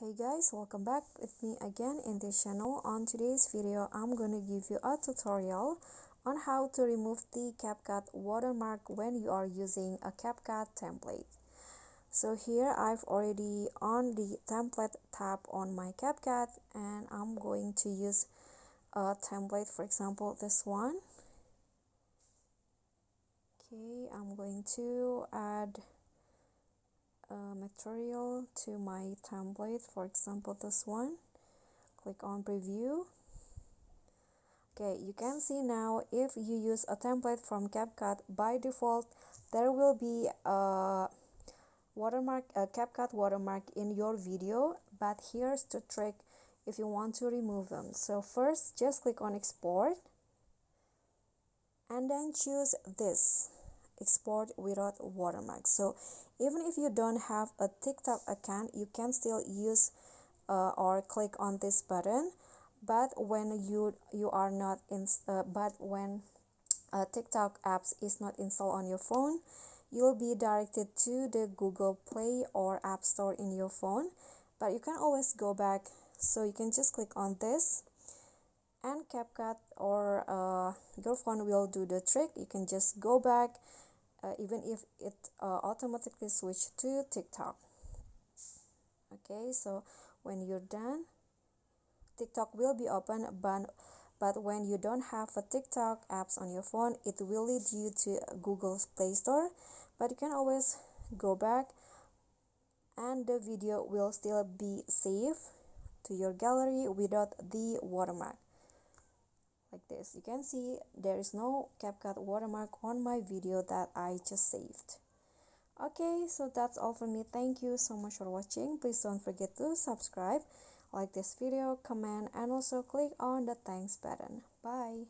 Hey guys, welcome back with me again in this channel. On today's video, I'm gonna give you a tutorial on how to remove the CapCut watermark when you are using a CapCut template. So here I've already on the template tab on my CapCut, and I'm going to use a template, for example this one. Okay, I'm going to add material to my template, for example this one. Click on preview. Okay, you can see now if you use a template from CapCut, by default there will be a watermark, a CapCut watermark in your video, but here's the trick if you want to remove them. So first just click on export and then choose this, export without watermark. So even if you don't have a TikTok account, you can still use or click on this button, but when you are not in but when TikTok apps is not installed on your phone, you'll be directed to the Google Play or App Store in your phone, but you can always go back. So you can just click on this and CapCut or your phone will do the trick. You can just go back even if it automatically switch to TikTok. Okay, so when you're done, TikTok will be open, but when you don't have a TikTok apps on your phone, it will lead you to Google's Play Store, but you can always go back and the video will still be saved to your gallery without the watermark. Like this, you can see there is no CapCut watermark on my video that I just saved. Okay, so that's all from me. Thank you so much for watching. Please don't forget to subscribe, like this video, comment, and also click on the thanks button. Bye.